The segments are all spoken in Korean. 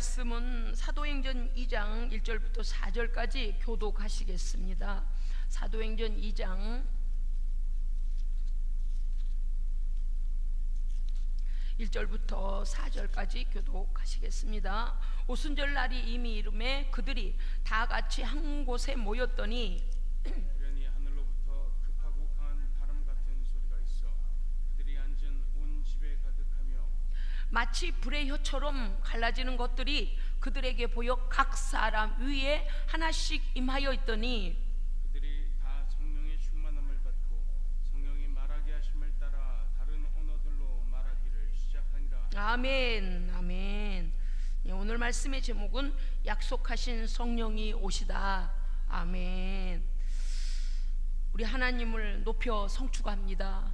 말씀은 사도행전 2장 1절부터 4절까지 교독하시겠습니다. 사도행전 2장 1절부터 4절까지 교독하시겠습니다. 오순절 날이 이미 이름에 그들이 다 같이 한 곳에 모였더니 우연히 하늘로부터 급하고 강한 바람 같은 소리가 있어 그들이 앉은 온 집에 가득하며 마치 불의 혀처럼 갈라지는 것들이 그들에게 보여 각 사람 위에 하나씩 임하여 있더니 그들이 다 성령의 충만함을 받고 성령이 말하게 하심을 따라 다른 언어들로 말하기를 시작하니라. 아멘, 아멘. 오늘 말씀의 제목은 약속하신 성령이 오시다. 아멘. 우리 하나님을 높여 성축합니다.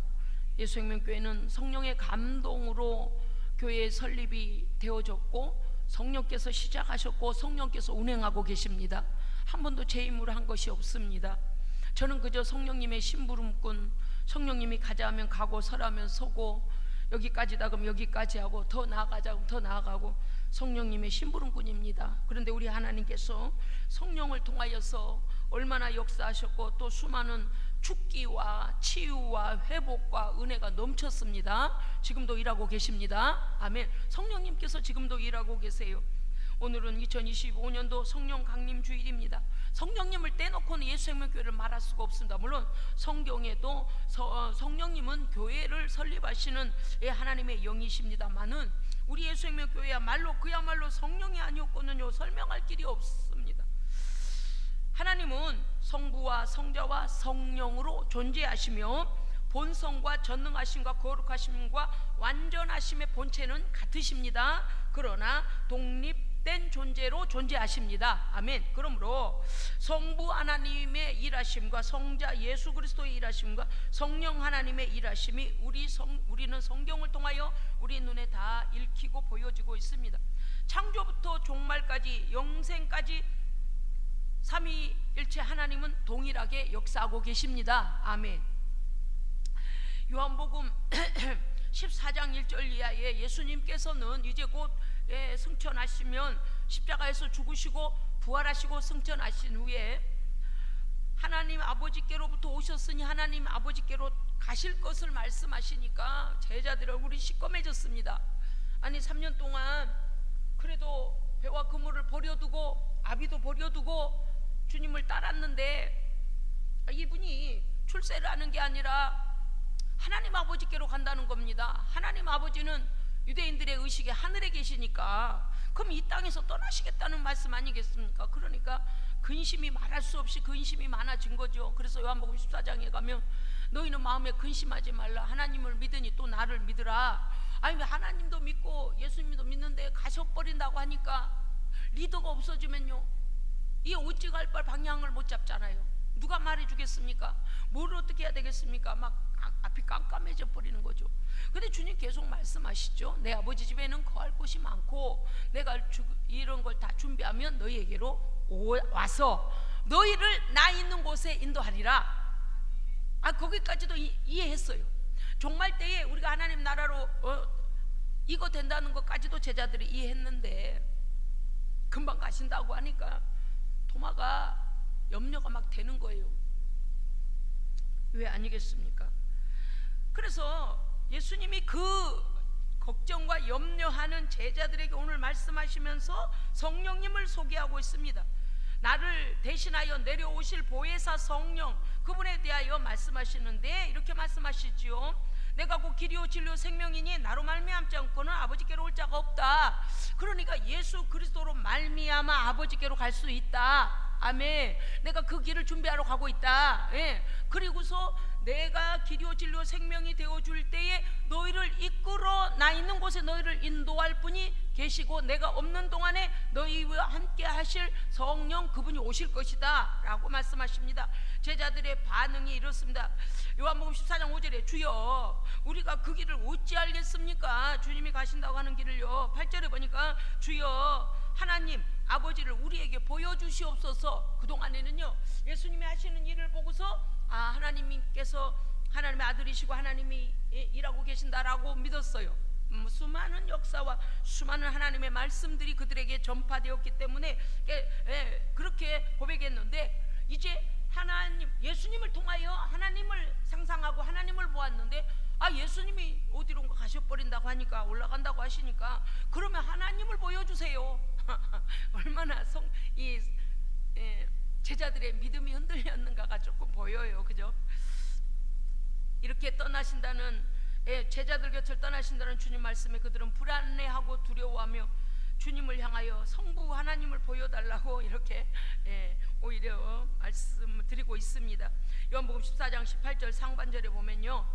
예수생명교회는 성령의 감동으로 교회의 설립이 되어졌고 성령께서 시작하셨고 성령께서 운행하고 계십니다. 한 번도 제 힘으로 한 것이 없습니다. 저는 그저 성령님의 심부름꾼, 성령님이 가자 하면 가고 서라면 서고 여기까지다 그럼 여기까지 하고 더 나아가자 그럼 더 나아가고 성령님의 심부름꾼입니다. 그런데 우리 하나님께서 성령을 통하여서 얼마나 역사하셨고 또 수많은 죽기와 치유와 회복과 은혜가 넘쳤습니다. 지금도 일하고 계십니다. 아멘. 성령님께서 지금도 일하고 계세요. 오늘은 2025년도 성령 강림 주일입니다. 성령님을 떼놓고는 예수생명교회를 말할 수가 없습니다. 물론 성경에도 성령님은 교회를 설립하시는 하나님의 영이십니다만은 우리 예수생명교회야말로 그야말로 성령이 아니었거든요. 설명할 길이 없습니다. 하나님은 성부와 성자와 성령으로 존재하시며 본성과 전능하심과 거룩하심과 완전하심의 본체는 같으십니다. 그러나 독립된 존재로 존재하십니다. 아멘. 그러므로 성부 하나님의 일하심과 성자 예수 그리스도의 일하심과 성령 하나님의 일하심이 우리는 성경을 통하여 우리 눈에 다 읽히고 보여지고 있습니다. 창조부터 종말까지 영생까지 삼위일체 하나님은 동일하게 역사하고 계십니다. 아멘. 요한복음 14장 1절 이하에 예수님께서는 이제 곧 승천하시면 십자가에서 죽으시고 부활하시고 승천하신 후에 하나님 아버지께로부터 오셨으니 하나님 아버지께로 가실 것을 말씀하시니까 제자들의 얼굴이 시꺼매졌습니다. 아니 3년 동안 그래도 배와 그물을 버려두고 아비도 버려두고 주님을 따랐는데 이분이 출세를 하는 게 아니라 하나님 아버지께로 간다는 겁니다. 하나님 아버지는 유대인들의 의식에 하늘에 계시니까 그럼 이 땅에서 떠나시겠다는 말씀 아니겠습니까? 그러니까 근심이 말할 수 없이 근심이 많아진 거죠. 그래서 요한복음 14장에 가면 너희는 마음에 근심하지 말라. 하나님을 믿으니 또 나를 믿으라. 아니 하나님도 믿고 예수님도 믿는데 가셔버린다고 하니까 리더가 없어지면요 이 어찌 갈 바 방향을 못 잡잖아요. 누가 말해주겠습니까? 뭘 어떻게 해야 되겠습니까? 막 앞이 깜깜해져 버리는 거죠. 근데 주님 계속 말씀하시죠. 내 아버지 집에는 거할 곳이 많고 내가 이런 걸 다 준비하면 너희에게로 와서 너희를 나 있는 곳에 인도하리라. 거기까지도 이해했어요. 종말 때에 우리가 하나님 나라로 이거 된다는 것까지도 제자들이 이해했는데 금방 가신다고 하니까 도마가 염려가 막 되는 거예요. 왜 아니겠습니까? 그래서 예수님이 그 걱정과 염려하는 제자들에게 오늘 말씀하시면서 성령님을 소개하고 있습니다. 나를 대신하여 내려오실 보혜사 성령 그분에 대하여 말씀하시는데 이렇게 말씀하시지요. 내가 곧 길이요 진리요 생명이니 나로 말미암지 않고는 아버지께로 올 자가 없다. 그러니까 예수 그리스도로 말미암아 아버지께로 갈 수 있다. 아멘. 내가 그 길을 준비하러 가고 있다. 예. 그리고서 내가 길이요 진리요 생명이 되어줄 때에 너희를 이끌어 나 있는 곳에 너희를 인도할 분이 계시고 내가 없는 동안에 너희와 함께 하실 성령 그분이 오실 것이다 라고 말씀하십니다. 제자들의 반응이 이렇습니다. 요한복음 14장 5절에 주여 우리가 그 길을 어찌 알겠습니까? 주님이 가신다고 하는 길을요. 8절에 보니까 주여 하나님 아버지를 우리에게 보여주시옵소서. 그동안에는요 예수님이 하시는 일을 보고서 하나님께서 하나님의 아들이시고 하나님이 일하고 계신다라고 믿었어요. 수많은 역사와 수많은 하나님의 말씀들이 그들에게 전파되었기 때문에 그렇게 고백했는데, 이제 하나님, 예수님을 통하여 하나님을 상상하고 하나님을 보았는데, 예수님이 어디론가 가셔버린다고 하니까, 올라간다고 하시니까, 그러면 하나님을 보여주세요. 얼마나 제자들의 믿음이 흔들렸는가가 조금 보여요. 그죠? 이렇게 떠나신다는, 제자들 곁을 떠나신다는 주님 말씀에 그들은 불안해하고 두려워하며 주님을 향하여 성부 하나님을 보여달라고 이렇게 오히려 말씀을 드리고 있습니다. 요한복음 14장 18절 상반절에 보면요,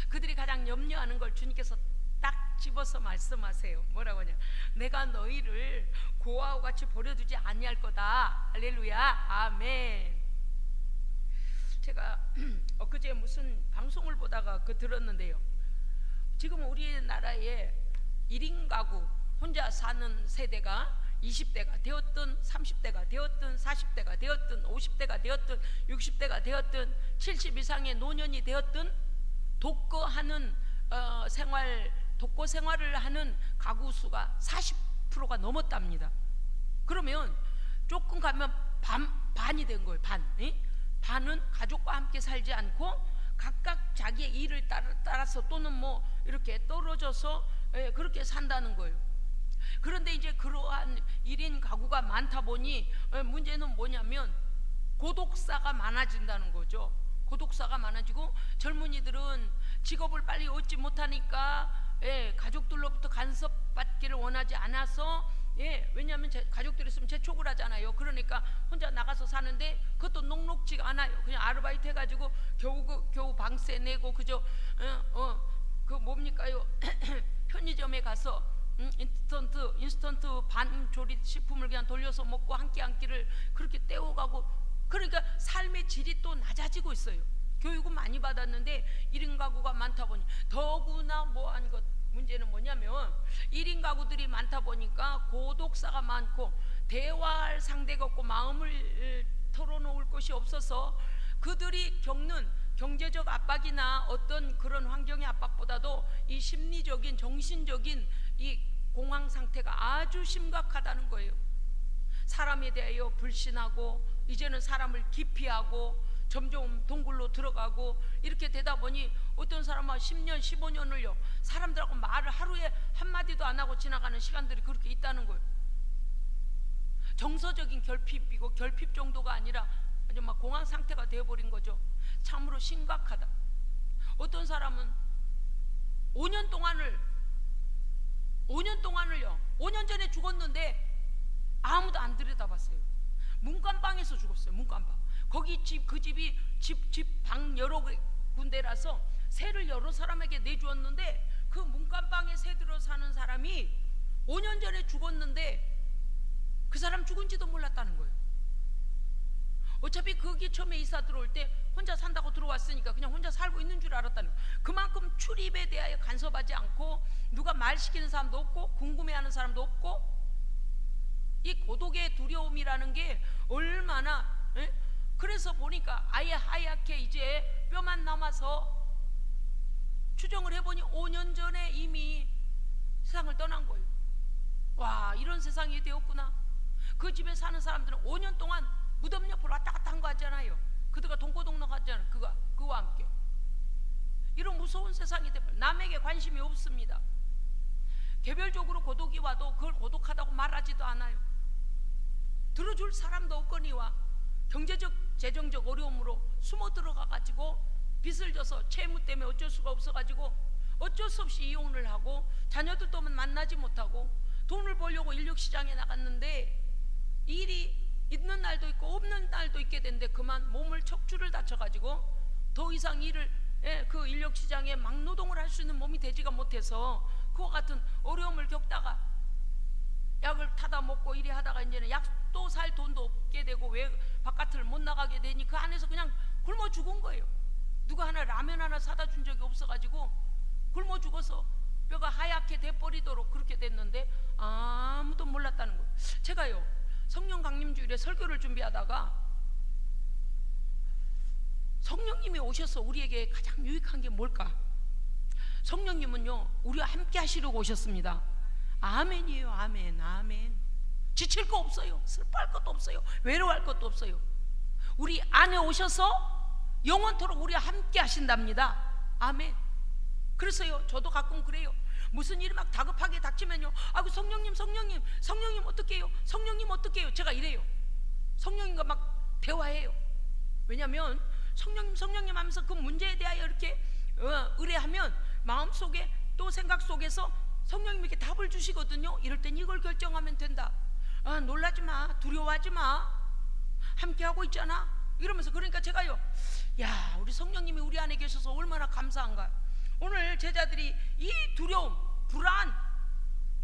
그들이 가장 염려하는 걸 주님께서 딱 집어서 말씀하세요. 뭐라고 하냐, 내가 너희를 고아와 같이 버려두지 아니할 거다. 할렐루야, 아멘. 제가 엊그제 무슨 방송을 보다가 들었는데요, 지금 우리나라에 1인 가구 혼자 사는 세대가 20대가 되었든 30대가 되었든 40대가 되었든 50대가 되었든 60대가 되었든 70 이상의 노년이 되었든 독거 생활을 하는 가구 수가 40%가 넘었답니다. 그러면 조금 가면 반이 된 거예요. 반은 가족과 함께 살지 않고 각각 자기의 일을 따라서 또는 뭐 이렇게 떨어져서 그렇게 산다는 거예요. 그런데 이제 그러한 1인 가구가 많다 보니 문제는 뭐냐면 고독사가 많아진다는 거죠. 고독사가 많아지고 젊은이들은 직업을 빨리 얻지 못하니까 가족들로부터 간섭받기를 원하지 않아서, 왜냐하면 가족들이 있으면 재촉을 하잖아요. 그러니까 혼자 나가서 사는데 그것도 녹록지가 않아요. 그냥 아르바이트 해가지고 겨우 방세 내고, 그저 그 뭡니까요? 편의점에 가서 인스턴트 반조리 식품을 그냥 돌려서 먹고 한 끼를 그렇게 때워가고, 그러니까 삶의 질이 또 낮아지고 있어요. 교육은 많이 받았는데 1인 가구가 많다 보니, 더구나 뭐한 것 문제는 뭐냐면 1인 가구들이 많다 보니까 고독사가 많고 대화할 상대가 없고 마음을 털어놓을 곳이 없어서 그들이 겪는 경제적 압박이나 어떤 그런 환경의 압박보다도 이 심리적인 정신적인 이 공황 상태가 아주 심각하다는 거예요. 사람에 대하여 불신하고 이제는 사람을 기피하고 점점 동굴로 들어가고, 이렇게 되다 보니 어떤 사람은 10년 15년을요 사람들하고 말을 하루에 한마디도 안 하고 지나가는 시간들이 그렇게 있다는 거예요. 정서적인 결핍이고, 결핍 정도가 아니라 아주 막 공황 상태가 되어버린 거죠. 참으로 심각하다. 어떤 사람은 5년 동안을요 5년 전에 죽었는데 아무도 안 들여다봤어요. 문간방에서 죽었어요. 문간방. 거기 그 집이 방 여러 군데라서 세를 여러 사람에게 내주었는데, 그 문간방에 새 들어 사는 사람이 5년 전에 죽었는데 그 사람 죽은지도 몰랐다는 거예요. 어차피 거기 처음에 이사 들어올 때 혼자 산다고 들어왔으니까 그냥 혼자 살고 있는 줄 알았다는 거예요. 그만큼 출입에 대하여 간섭하지 않고, 누가 말 시키는 사람도 없고 궁금해하는 사람도 없고, 이 고독의 두려움이라는 게 얼마나, 그래서 보니까 아예 하얗게 이제 뼈만 남아서 추정을 해보니 5년 전에 이미 세상을 떠난 거예요. 와, 이런 세상이 되었구나. 그 집에 사는 사람들은 5년 동안 무덤 옆으로 왔다 갔다 한 거 같잖아요. 그들과 동고동락 하잖아요. 그와 함께. 이런 무서운 세상이 되면 남에게 관심이 없습니다. 개별적으로 고독이 와도 그걸 고독하다고 말하지도 않아요. 들어줄 사람도 없거니와 경제적 재정적 어려움으로 숨어 들어가가지고 빚을 져서 채무 때문에 어쩔 수가 없어가지고 어쩔 수 없이 이혼을 하고, 자녀들도 만나지 못하고 돈을 벌려고 인력시장에 나갔는데 일이 있는 날도 있고 없는 날도 있게 됐는데 그만 몸을 척추를 다쳐가지고 더 이상 그 인력시장에 막노동을 할 수 있는 몸이 되지가 못해서 그와 같은 어려움을 겪다가 약을 타다 먹고 이래 하다가 이제는 약도 살 돈도 없게 되고, 왜 바깥을 못 나가게 되니 그 안에서 그냥 굶어 죽은 거예요. 누가 라면 하나 사다 준 적이 없어가지고 굶어 죽어서 뼈가 하얗게 돼버리도록 그렇게 됐는데 아무도 몰랐다는 거예요. 제가요 성령 강림주일에 설교를 준비하다가 성령님이 오셔서 우리에게 가장 유익한 게 뭘까? 성령님은요 우리와 함께 하시려고 오셨습니다. 아멘이에요. 아멘. 아멘. 지칠 거 없어요. 슬퍼할 것도 없어요. 외로워할 것도 없어요. 우리 안에 오셔서 영원토록 우리와 함께 하신답니다. 아멘. 그래서요 저도 가끔 그래요. 무슨 일이 막 다급하게 닥치면요, 아이고 성령님 어떻게 해요? 성령님 어떻게 해요? 제가 이래요. 성령님과 막 대화해요. 왜냐하면 성령님 하면서 그 문제에 대하여 이렇게 의뢰하면 마음속에 또 생각 속에서 성령님이 이렇게 답을 주시거든요. 이럴 땐 이걸 결정하면 된다. 놀라지 마, 두려워하지 마, 함께 하고 있잖아 이러면서. 그러니까 제가요, 야 우리 성령님이 우리 안에 계셔서 얼마나 감사한가. 오늘 제자들이 이 두려움, 불안,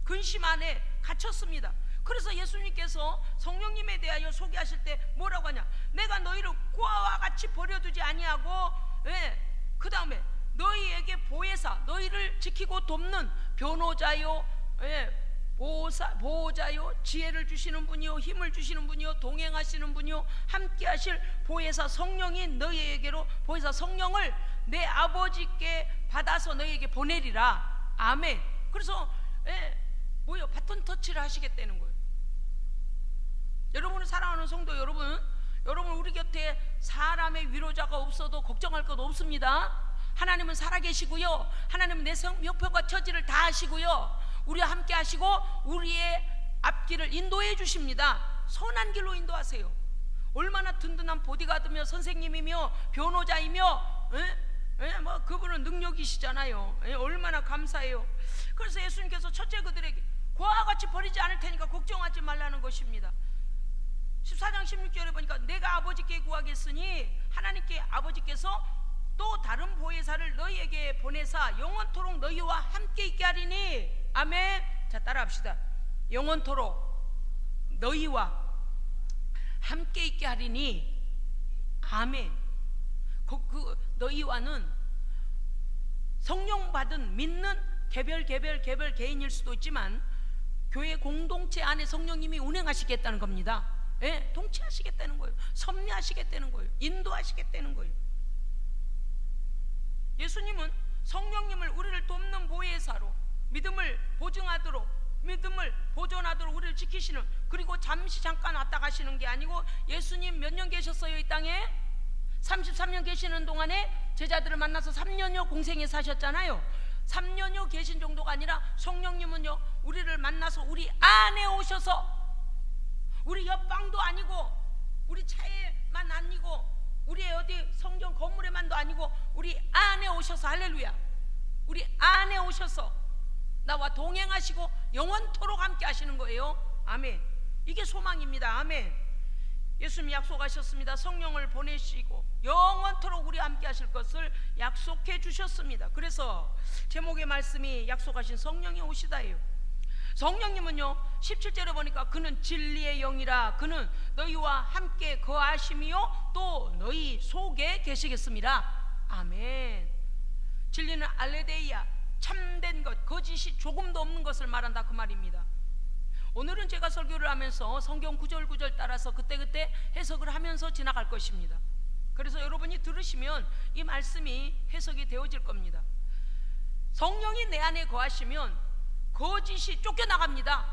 근심 안에 갇혔습니다. 그래서 예수님께서 성령님에 대하여 소개하실 때 뭐라고 하냐, 내가 너희를 고아와 같이 버려두지 아니하고, 그 다음에 너희에게 보혜사, 너희를 지키고 돕는 변호자요, 보호자요, 지혜를 주시는 분이요, 힘을 주시는 분이요, 동행하시는 분이요, 함께 하실 보혜사 성령이 너희에게로, 보혜사 성령을 내 아버지께 받아서 너희에게 보내리라. 아멘. 그래서 뭐요? 바톤 터치를 하시겠다는 거예요. 여러분을 사랑하는 성도 여러분, 우리 곁에 사람의 위로자가 없어도 걱정할 것 없습니다. 하나님은 살아계시고요, 하나님은 내 형편과 처지를 다 아시고요, 우리와 함께 하시고 우리의 앞길을 인도해 주십니다. 선한 길로 인도하세요. 얼마나 든든한 보디가드며 선생님이며 변호자이며 뭐 그분은 능력이시잖아요. 얼마나 감사해요. 그래서 예수님께서 첫째 그들에게 고아와 같이 버리지 않을 테니까 걱정하지 말라는 것입니다. 14장 16절에 보니까 내가 아버지께 구하겠으니 하나님께 아버지께서 또 다른 보혜사를 너희에게 보내사 영원토록 너희와 함께 있게 하리니. 아멘. 자 따라합시다. 영원토록 너희와 함께 있게 하리니. 아멘. 그 너희와는 성령 받은 믿는 개별 개인일 수도 있지만 교회 공동체 안에 성령님이 운행하시겠다는 겁니다. 통치하시겠다는 거예요. 섭리하시겠다는 거예요. 인도하시겠다는 거예요. 예수님은 성령님을 우리를 돕는 보혜사로, 믿음을 보증하도록, 믿음을 보존하도록 우리를 지키시는, 그리고 잠깐 왔다 가시는 게 아니고, 예수님 몇 년 계셨어요 이 땅에? 33년 계시는 동안에 제자들을 만나서 3년여 공생에 사셨잖아요. 3년여 계신 정도가 아니라 성령님은요 우리를 만나서 우리 안에 오셔서, 우리 옆방도 아니고 우리 차에만 아니고 우리의 어디 성전 건물에만도 아니고 우리 안에 오셔서, 할렐루야, 우리 안에 오셔서 나와 동행하시고 영원토록 함께 하시는 거예요. 아멘. 이게 소망입니다. 아멘. 예수님이 약속하셨습니다. 성령을 보내시고 영원토록 우리 함께 하실 것을 약속해 주셨습니다. 그래서 제목의 말씀이 약속하신 성령이 오시다예요. 성령님은요 17절에 보니까 그는 진리의 영이라, 그는 너희와 함께 거하시며 또 너희 속에 계시겠습니다. 아멘. 진리는 알레데이아, 참된 것, 거짓이 조금도 없는 것을 말한다 그 말입니다. 오늘은 제가 설교를 하면서 성경 구절 따라서 그때그때 해석을 하면서 지나갈 것입니다. 그래서 여러분이 들으시면 이 말씀이 해석이 되어질 겁니다. 성령이 내 안에 거하시면 거짓이 쫓겨나갑니다.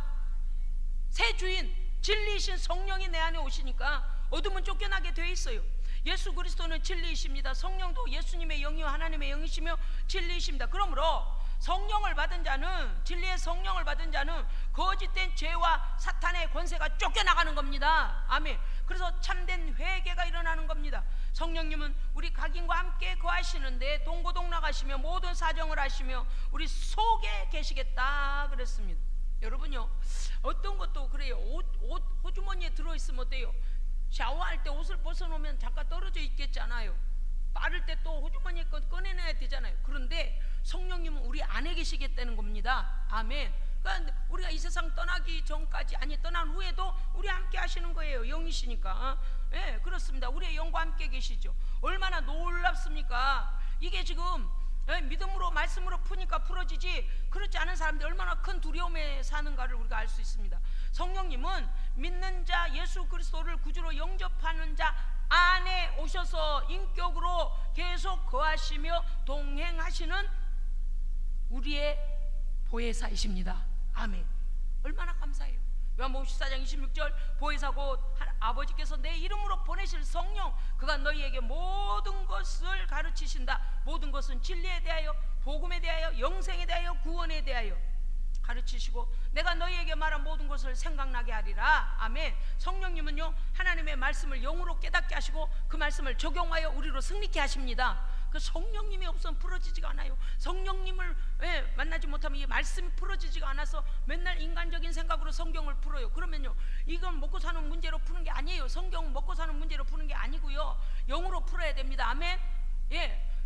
새 주인 진리이신 성령이 내 안에 오시니까 어둠은 쫓겨나게 되어 있어요. 예수 그리스도는 진리이십니다. 성령도 예수님의 영이요 하나님의 영이시며 진리이십니다. 그러므로 성령을 받은 자는, 진리의 성령을 받은 자는 거짓된 죄와 사탄의 권세가 쫓겨나가는 겁니다. 아멘. 그래서 참된 회개가 일어나는 겁니다. 성령님은 우리 각인과 함께 거하시는데 동고동락하시며 모든 사정을 하시며 우리 속에 계시겠다 그랬습니다. 여러분요 어떤 것도 그래요. 옷 호주머니에 들어있으면 어때요? 샤워할 때 옷을 벗어놓으면 잠깐 떨어져 있겠잖아요. 빠를 때 또 호주머니에 꺼내내야 되잖아요. 그런데 성령님은 우리 안에 계시겠다는 겁니다. 아멘. 그러니까 우리가 이 세상 떠나기 전까지, 아니 떠난 후에도 우리 함께 하시는 거예요. 영이시니까. 그렇습니다. 우리의 영과 함께 계시죠. 얼마나 놀랍습니까? 이게 지금 믿음으로 말씀으로 푸니까 풀어지지, 그렇지 않은 사람들이 얼마나 큰 두려움에 사는가를 우리가 알 수 있습니다. 성령님은 믿는 자 예수 그리스도를 구주로 영접하는 자 안에 오셔서 인격으로 계속 거하시며 동행하시는 우리의 보혜사이십니다. 아멘. 얼마나 감사해요. 요한복음 14장 26절 보혜사 곧 아버지께서 내 이름으로 보내실 성령 그가 너희에게 모든 것을 가르치신다. 모든 것은 진리에 대하여 복음에 대하여 영생에 대하여 구원에 대하여 가르치시고 내가 너희에게 말한 모든 것을 생각나게 하리라. 아멘. 성령님은요 하나님의 말씀을 영으로 깨닫게 하시고 그 말씀을 적용하여 우리로 승리케 하십니다. 그 성령님이 없으면 풀어지지가 않아요. 성령님을 만나지 못하면 이 말씀이 풀어지지가 않아서 맨날 인간적인 생각으로 성경을 풀어요. 그러면요 이건 먹고 사는 문제로 푸는 게 아니에요. 성경은 먹고 사는 문제로 푸는 게 아니고요 영으로 풀어야 됩니다. 아멘.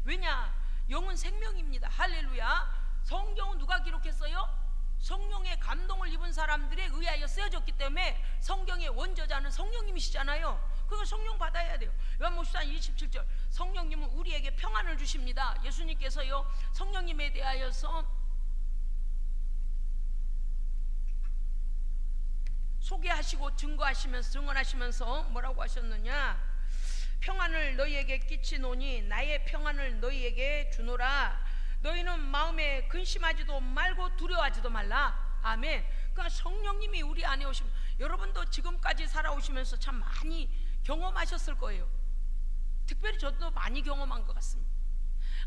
왜냐? 영은 생명입니다. 할렐루야. 성경은 누가 기록했어요? 성령의 감동을 입은 사람들에 의하여 쓰여졌기 때문에 성경의 원저자는 성령님이시잖아요. 그거 성령 받아야 돼요. 요한복음 14장 27절 성령님은 우리에게 평안을 주십니다. 예수님께서요 성령님에 대하여서 소개하시고 증언하시면서 뭐라고 하셨느냐? 평안을 너희에게 끼치노니 나의 평안을 너희에게 주노라. 너희는 마음에 근심하지도 말고 두려워하지도 말라. 아멘. 그러니까 성령님이 우리 안에 오시면 여러분도 지금까지 살아오시면서 참 많이 경험하셨을 거예요. 특별히 저도 많이 경험한 것 같습니다.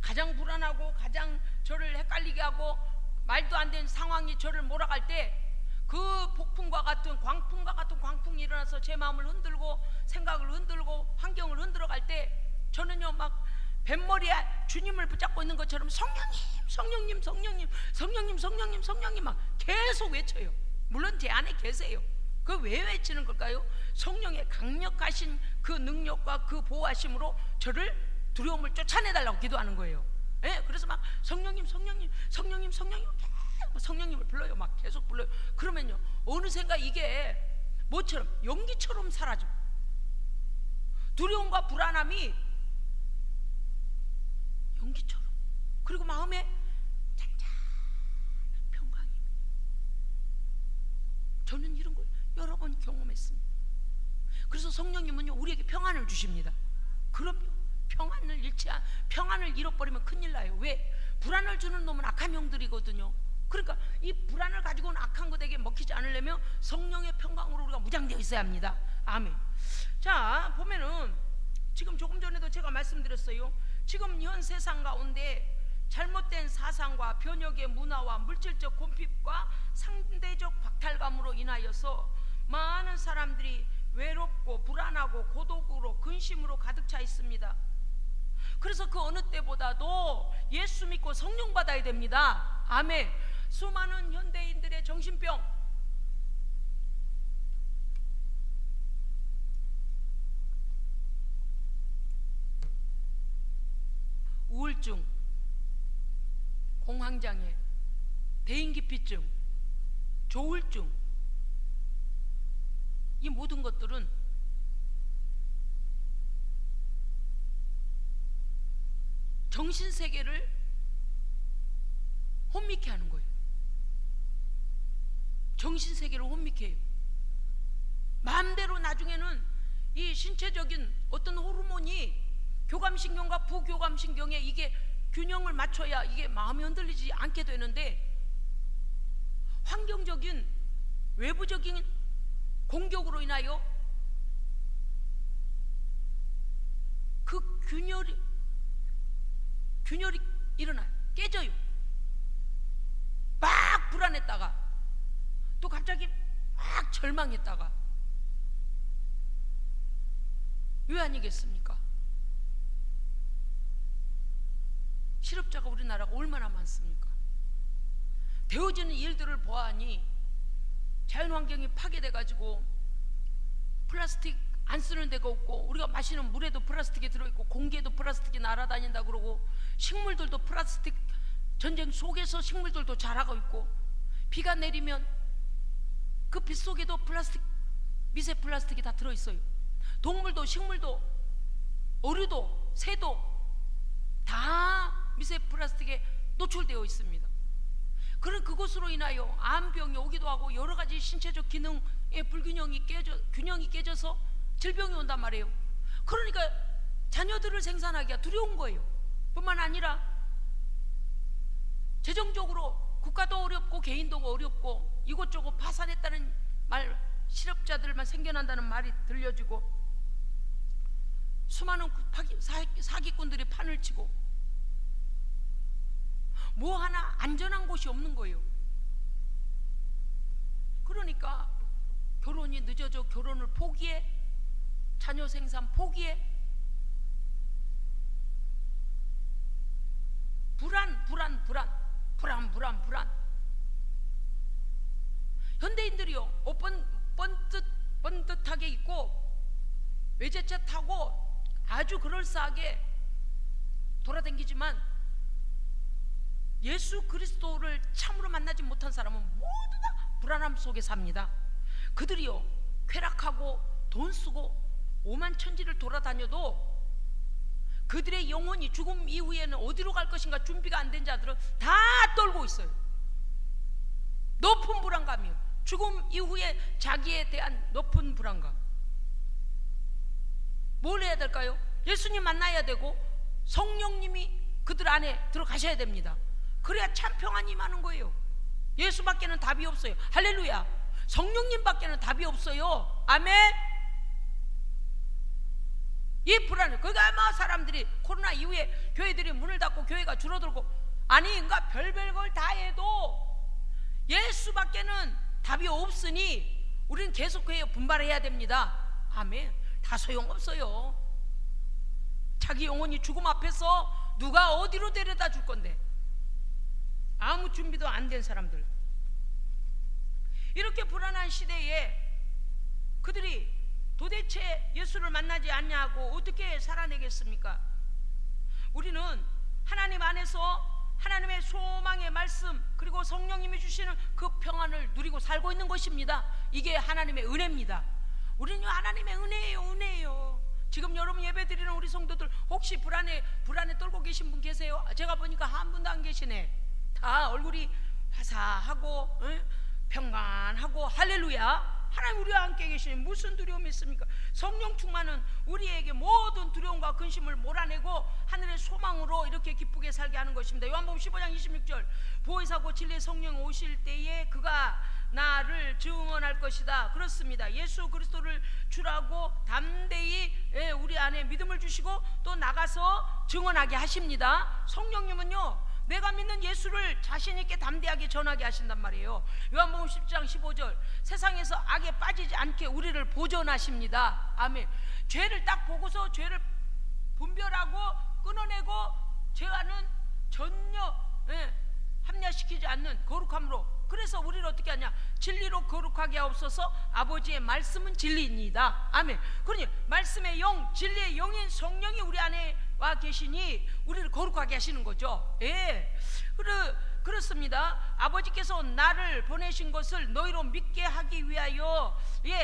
가장 불안하고 가장 저를 헷갈리게 하고 말도 안 되는 상황이 저를 몰아갈 때 그 폭풍과 같은 광풍이 일어나서 제 마음을 흔들고 생각을 흔들고 환경을 흔들어 갈 때 저는요 막 뱃머리에 주님을 붙잡고 있는 것처럼 성령님 막 계속 외쳐요. 물론 제 안에 계세요. 그 왜 외치는 걸까요? 성령의 강력하신 그 능력과 그 보호하심으로 저를 두려움을 쫓아내달라고 기도하는 거예요. 그래서 막 성령님을 불러요. 막 계속 불러요. 그러면요 어느샌가 이게 뭐처럼 연기처럼 사라져. 두려움과 불안함이 연기처럼. 그리고 마음에 잔잔한 평강이. 저는 이런 걸 여러 번 경험했습니다. 그래서 성령님은요 우리에게 평안을 주십니다. 그럼요. 평안을 잃어버리면 큰일 나요. 왜? 불안을 주는 놈은 악한 영들이거든요. 그러니까 이 불안을 가지고는 악한 것에게 먹히지 않으려면 성령의 평강으로 우리가 무장되어 있어야 합니다. 아멘. 자 보면은 지금 조금 전에도 제가 말씀드렸어요. 지금 현 세상 가운데 잘못된 사상과 변혁의 문화와 물질적 곤핍과 상대적 박탈감으로 인하여서 많은 사람들이 외롭고 불안하고 고독으로 근심으로 가득 차 있습니다. 그래서 그 어느 때보다도 예수 믿고 성령 받아야 됩니다. 아멘. 수많은 현대인들의 정신병, 우울증, 공황장애, 대인기피증, 조울증, 이 모든 것들은 정신세계를 혼미케 하는 거예요. 정신세계를 혼미케 해요. 마음대로 나중에는 이 신체적인 어떤 호르몬이 교감신경과 부교감신경에 이게 균형을 맞춰야 이게 마음이 흔들리지 않게 되는데 환경적인 외부적인 공격으로 인하여 그 균열이 일어나요. 깨져요. 막 불안했다가 또 갑자기 막 절망했다가. 왜 아니겠습니까? 실업자가 우리나라가 얼마나 많습니까? 되어지는 일들을 보아하니 자연환경이 파괴돼 가지고 플라스틱 안 쓰는 데가 없고 우리가 마시는 물에도 플라스틱이 들어있고 공기에도 플라스틱이 날아다닌다 그러고 식물들도 플라스틱 전쟁 속에서 식물들도 자라고 있고 비가 내리면 그 빛 속에도 플라스틱 미세 플라스틱이 다 들어있어요. 동물도 식물도 어류도 새도 다 미세 플라스틱에 노출되어 있습니다. 그런 그것으로 인하여 암병이 오기도 하고 여러 가지 신체적 기능의 균형이 깨져서 질병이 온단 말이에요. 그러니까 자녀들을 생산하기가 두려운 거예요. 뿐만 아니라 재정적으로 국가도 어렵고 개인도 어렵고 이곳저곳 파산했다는 말, 실업자들만 생겨난다는 말이 들려지고 수많은 사기꾼들이 판을 치고 뭐 하나 안전한 곳이 없는 거예요. 그러니까 결혼이 늦어져 결혼을 포기해, 자녀 생산 포기해. 불안. 현대인들이요, 옷 번듯하게 입고 외제차 타고 아주 그럴싸하게 돌아다니지만 예수 그리스도를 참으로 만나지 못한 사람은 모두 다 불안함 속에 삽니다. 그들이요, 쾌락하고 돈 쓰고 오만천지를 돌아다녀도 그들의 영혼이 죽음 이후에는 어디로 갈 것인가 준비가 안 된 자들은 다 떨고 있어요. 높은 불안감이요. 죽음 이후에 자기에 대한 높은 불안감. 뭘 해야 될까요? 예수님 만나야 되고 성령님이 그들 안에 들어가셔야 됩니다. 그래야 참 평안이 임하는 거예요. 예수밖에는 답이 없어요. 할렐루야. 성령님밖에는 답이 없어요. 아멘. 이 불안을, 그러니까 아마 사람들이 코로나 이후에 교회들이 문을 닫고 교회가 줄어들고, 아니 그러니까 별별 걸 다 해도 예수밖에는 답이 없으니 우리는 계속해서 분발해야 됩니다. 아멘. 다 소용없어요. 자기 영혼이 죽음 앞에서 누가 어디로 데려다 줄 건데, 아무 준비도 안 된 사람들. 이렇게 불안한 시대에 그들이 도대체 예수를 만나지 않냐고 어떻게 살아내겠습니까? 우리는 하나님 안에서 하나님의 소망의 말씀, 그리고 성령님이 주시는 그 평안을 누리고 살고 있는 것입니다. 이게 하나님의 은혜입니다. 우리는 하나님의 은혜예요. 지금 여러분 예배 드리는 우리 성도들 혹시 불안에 떨고 계신 분 계세요? 제가 보니까 한 분도 안 계시네. 다 얼굴이 화사하고 평안하고 할렐루야. 하나님 우리와 함께 계시니 무슨 두려움이 있습니까? 성령 충만은 우리에게 모든 두려움과 근심을 몰아내고 하늘의 소망으로 이렇게 기쁘게 살게 하는 것입니다. 요한복음 15장 26절, 보혜사고 진리의 성령 오실 때에 그가 나를 증언할 것이다. 그렇습니다. 예수 그리스도를 주라고 담대히 우리 안에 믿음을 주시고 또 나가서 증언하게 하십니다. 성령님은요, 내가 믿는 예수를 자신 있게 담대하게 전하게 하신단 말이에요. 요한복음 10장 15절, 세상에서 악에 빠지지 않게 우리를 보존하십니다. 아멘. 죄를 딱 보고서 죄를 분별하고 끊어내고 죄와는 전혀 합리화시키지 않는 거룩함으로, 그래서 우리를 어떻게 하냐? 진리로 거룩하게 하옵소서. 아버지의 말씀은 진리입니다. 아멘. 그러니 말씀의 영, 진리의 영인 성령이 우리 안에 와 계시니 우리를 거룩하게 하시는 거죠. 예, 그렇습니다. 아버지께서 나를 보내신 것을 너희로 믿게 하기 위하여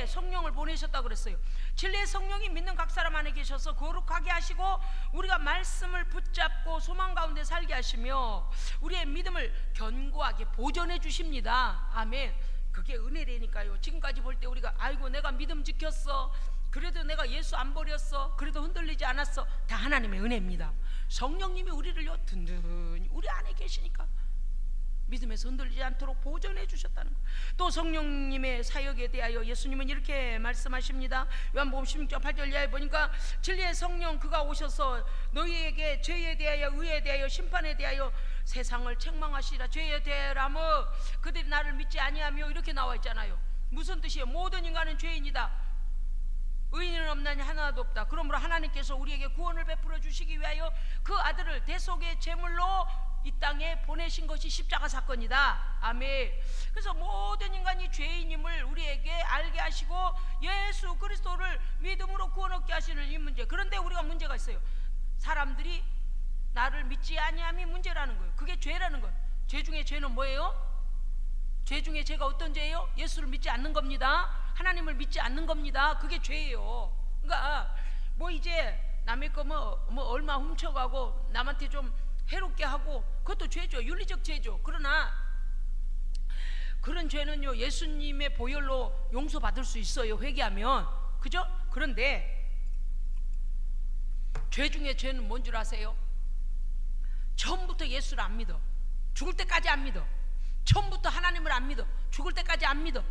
성령을 보내셨다고 그랬어요. 진리의 성령이 믿는 각 사람 안에 계셔서 거룩하게 하시고 우리가 말씀을 붙잡고 소망 가운데 살게 하시며 우리의 믿음을 견고하게 보존해 주십니다. 아멘. 그게 은혜라니까요. 지금까지 볼 때 우리가 아이고 내가 믿음 지켰어, 그래도 내가 예수 안 버렸어, 그래도 흔들리지 않았어, 다 하나님의 은혜입니다. 성령님이 우리를요 든든히 우리 안에 계시니까 믿음에서 흔들리지 않도록 보존해 주셨다는 것. 또 성령님의 사역에 대하여 예수님은 이렇게 말씀하십니다. 요한복음 16장 8절 이하에 보니까 진리의 성령 그가 오셔서 너희에게 죄에 대하여 의에 대하여 심판에 대하여 세상을 책망하시리라. 죄에 대하여 그들이 나를 믿지 아니하며 이렇게 나와 있잖아요. 무슨 뜻이에요? 모든 인간은 죄인이다, 의인은 없나니 하나도 없다. 그러므로 하나님께서 우리에게 구원을 베풀어 주시기 위하여 그 아들을 대속의 제물로 이 땅에 보내신 것이 십자가 사건이다. 아멘. 그래서 모든 인간이 죄인임을 우리에게 알게 하시고 예수 그리스도를 믿음으로 구원 얻게 하시는 이 문제. 그런데 우리가 문제가 있어요. 사람들이 나를 믿지 아니함이 문제라는 거예요. 그게 죄라는 거예요. 죄 중에 죄는 뭐예요? 죄 중에 죄가 어떤 죄예요? 예수를 믿지 않는 겁니다. 하나님을 믿지 않는 겁니다. 그게 죄예요. 그러니까 뭐 이제 남의 거 뭐 얼마 훔쳐가고 남한테 좀 해롭게 하고 그것도 죄죠. 윤리적 죄죠. 그러나 그런 죄는요 예수님의 보혈로 용서받을 수 있어요, 회개하면. 그죠? 그런데 죄 중에 죄는 뭔 줄 아세요? 처음부터 예수를 안 믿어. 죽을 때까지 안 믿어. 처음부터 하나님을 안 믿어. 죽을 때까지 안 믿어.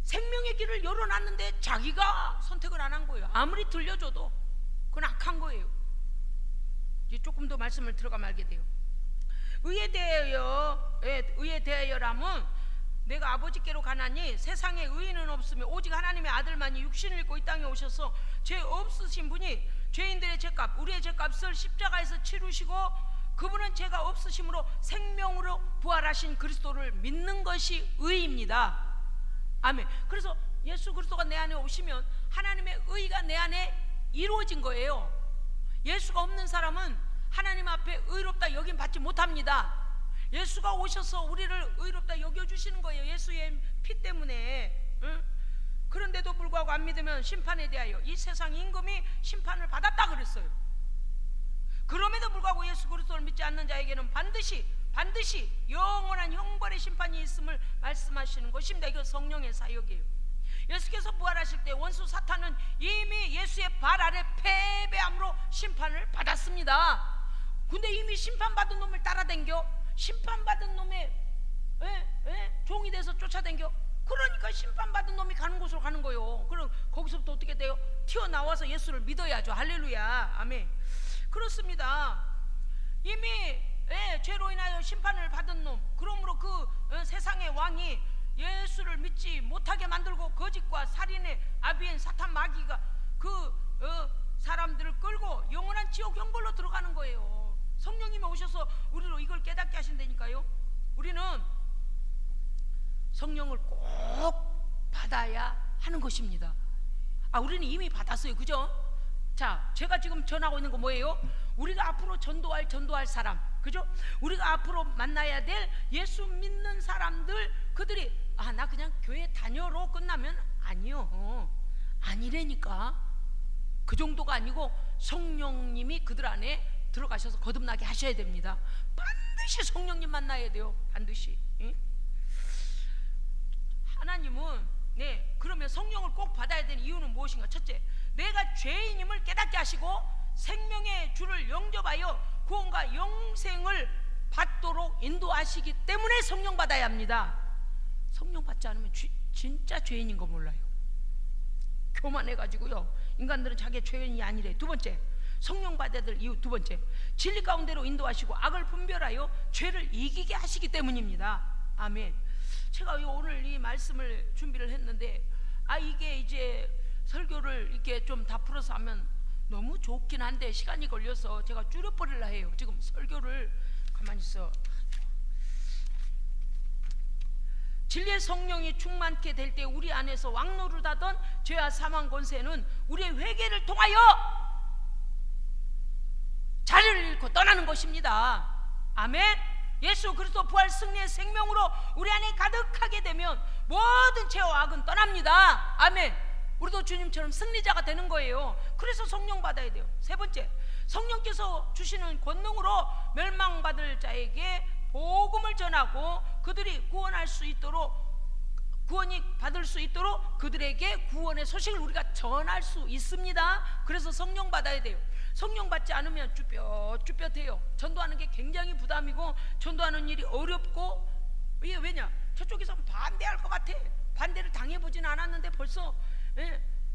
생명의 길을 열어놨는데 자기가 선택을 안 한 거예요. 아무리 들려줘도 그건 악한 거예요. 이제 조금 더 말씀을 들어가 말게 돼요. 의에 대하여라면 내가 아버지께로 가나니 세상에 의인은 없으며 오직 하나님의 아들만이 육신을 입고 이 땅에 오셔서 죄 없으신 분이 죄인들의 죄값 우리의 죄값을 십자가에서 치르시고 그분은 죄가 없으심으로 생명으로 부활하신 그리스도를 믿는 것이 의입니다. 아멘. 그래서 예수 그리스도가 내 안에 오시면 하나님의 의가 내 안에 이루어진 거예요. 예수가 없는 사람은 하나님 앞에 의롭다 여김 받지 못합니다. 예수가 오셔서 우리를 의롭다 여겨주시는 거예요. 예수의 피 때문에. 응? 그런데도 불구하고 안 믿으면 심판에 대하여 이 세상 임금이 심판을 받았다 그랬어요. 그럼에도 불구하고 예수 그리스도를 믿지 않는 자에게는 반드시 영원한 형벌의 심판이 있음을 말씀하시는 것입니다. 이거 성령의 사역이에요. 예수께서 부활하실 때 원수 사탄은 이미 예수의 발 아래 패배함으로 심판을 받았습니다. 근데 이미 심판받은 놈을 따라댕겨 심판받은 놈의 종이 돼서 쫓아댕겨. 그러니까 심판받은 놈이 가는 곳으로 가는 거예요. 그럼 거기서부터 어떻게 돼요? 튀어나와서 예수를 믿어야죠. 할렐루야. 아멘. 그렇습니다. 이미 죄로 인하여 심판을 받은 놈, 그러므로 그 세상의 왕이 예수를 믿지 못하게 만들고 거짓과 살인의 아비인 사탄 마귀가 그 사람들을 끌고 영원한 지옥 형벌로 들어가는 거예요. 성령님이 오셔서 우리로 이걸 깨닫게 하신다니까요. 우리는 성령을 꼭 받아야 하는 것입니다. 우리는 이미 받았어요. 그죠? 자, 제가 지금 전하고 있는 거 뭐예요? 우리가 앞으로 전도할 사람, 그죠? 우리가 앞으로 만나야 될 예수 믿는 사람들, 그들이 나 그냥 교회 다녀로 끝나면 아니요. 아니라니까. 그 정도가 아니고 성령님이 그들 안에 들어가셔서 거듭나게 하셔야 됩니다. 반드시 성령님 만나야 돼요. 반드시. 응? 하나님은 그러면 성령을 꼭 받아야 되는 이유는 무엇인가? 첫째, 내가 죄인임을 깨닫게 하시고 생명의 주를 영접하여 구원과 영생을 받도록 인도하시기 때문에 성령 받아야 합니다. 성령 받지 않으면 진짜 죄인인 거 몰라요. 교만해가지고요, 인간들은 자기 죄인이 아니래. 두 번째, 성령 받아야 될 이유 두 번째, 진리 가운데로 인도하시고 악을 분별하여 죄를 이기게 하시기 때문입니다. 아멘. 제가 오늘 이 말씀을 준비를 했는데 이게 이제 설교를 이렇게 좀 다 풀어서 하면 너무 좋긴 한데 시간이 걸려서 제가 줄여버리려 해요. 지금 설교를 가만히 있어. 진리의 성령이 충만케 될 때 우리 안에서 왕노릇하던 죄와 사망 권세는 우리의 회개를 통하여 자리를 잃고 떠나는 것입니다. 아멘. 예수 그리스도 부활 승리의 생명으로 우리 안에 가득하게 되면 모든 죄와 악은 떠납니다. 아멘. 우리도 주님처럼 승리자가 되는 거예요. 그래서 성령 받아야 돼요. 세 번째, 성령께서 주시는 권능으로 멸망받을 자에게 복음을 전하고 그들이 구원할 수 있도록, 구원이 받을 수 있도록 그들에게 구원의 소식을 우리가 전할 수 있습니다. 그래서 성령 받아야 돼요. 성령 받지 않으면 쭈뼛쭈뼛해요. 전도하는 게 굉장히 부담이고 전도하는 일이 어렵고, 이게 왜냐? 저쪽에서 반대할 것 같아. 반대를 당해보진 않았는데 벌써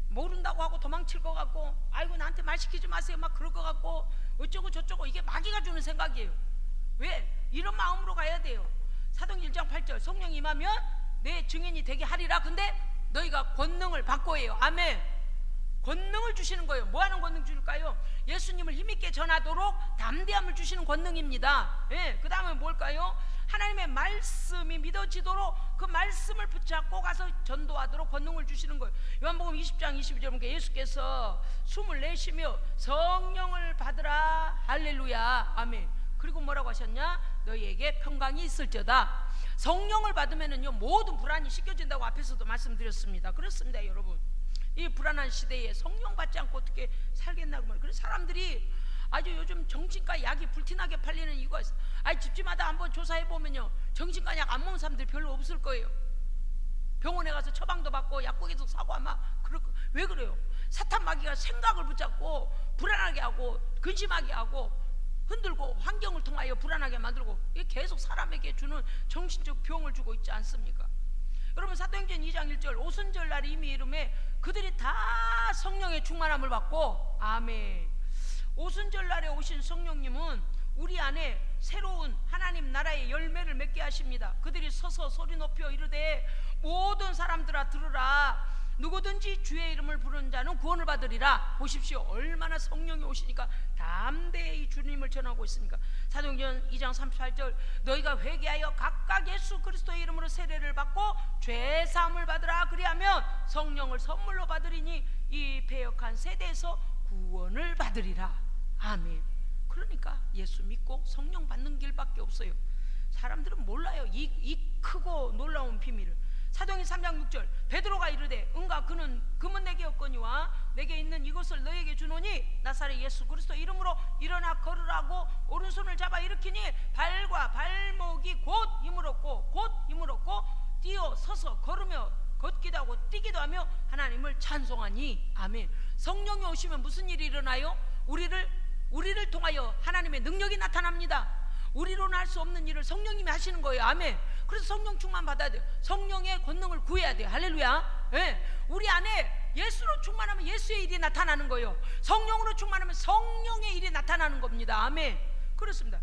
모른다고 하고 도망칠 것 같고, 아이고 나한테 말 시키지 마세요 막 그럴 것 같고, 어쩌고 저쩌고, 이게 마귀가 주는 생각이에요. 왜? 이런 마음으로 가야 돼요. 사도행전 1장 8절, 성령 임하면 내 증인이 되게 하리라. 근데 너희가 권능을 받고 해요. 아멘. 권능을 주시는 거예요. 뭐 하는 권능 줄까요? 예수님을 힘있게 전하도록 담대함을 주시는 권능입니다. 그 다음에 뭘까요? 하나님의 말씀이 믿어지도록 그 말씀을 붙잡고 가서 전도하도록 권능을 주시는 거예요. 요한복음 20장 22절 보니까 예수께서 숨을 내쉬며 성령을 받으라. 할렐루야. 아멘. 그리고 뭐라고 하셨냐? 너희에게 평강이 있을지어다. 성령을 받으면은요 모든 불안이 씻겨진다고 앞에서도 말씀드렸습니다. 그렇습니다, 여러분. 이 불안한 시대에 성령 받지 않고 어떻게 살겠나고 말이에요. 그래서 사람들이 아주 요즘 정신과 약이 불티나게 팔리는 이유가 있어요. 집집마다 한번 조사해보면요 정신과 약 안 먹는 사람들이 별로 없을 거예요. 병원에 가서 처방도 받고 약국에서 사고 아마 왜 그래요? 사탄 마귀가 생각을 붙잡고 불안하게 하고 근심하게 하고 흔들고 환경을 통하여 불안하게 만들고 이게 계속 사람에게 주는 정신적 병을 주고 있지 않습니까? 여러분 사도행전 2장 1절 오순절 날 이미 이름에 그들이 다 성령의 충만함을 받고 아멘. 오순절 날에 오신 성령님은 우리 안에 새로운 하나님 나라의 열매를 맺게 하십니다. 그들이 서서 소리 높여 이르되 모든 사람들아 들으라. 누구든지 주의 이름을 부르는 자는 구원을 받으리라. 보십시오. 얼마나 성령이 오시니까 담대히 주님을 전하고 있습니까? 사도행전 2장 38절 너희가 회개하여 각각 예수 그리스도의 이름으로 세례를 받고 죄 사함을 받으라. 그리하면 성령을 선물로 받으리니 이 패역한 세대에서 구원을 받으리라. 아멘. 그러니까 예수 믿고 성령 받는 길밖에 없어요. 사람들은 몰라요 이 크고 놀라운 비밀을. 사도행전 3장 6절 베드로가 이르되 응가 그는 금은 내게 없거니와 내게 있는 이것을 너에게 주노니 나사렛 예수 그리스도 이름으로 일어나 걸으라고 오른손을 잡아 일으키니 발과 발목이 곧 힘을 얻고 뛰어 서서 걸으며 걷기도 하고 뛰기도 하며 하나님을 찬송하니 아멘. 성령이 오시면 무슨 일이 일어나요? 우리를 통하여 하나님의 능력이 나타납니다. 우리로는 할 수 없는 일을 성령님이 하시는 거예요. 아멘. 그래서 성령 충만 받아야 돼요. 성령의 권능을 구해야 돼요. 할렐루야. 네. 우리 안에 예수로 충만하면 예수의 일이 나타나는 거예요. 성령으로 충만하면 성령의 일이 나타나는 겁니다. 아멘. 그렇습니다.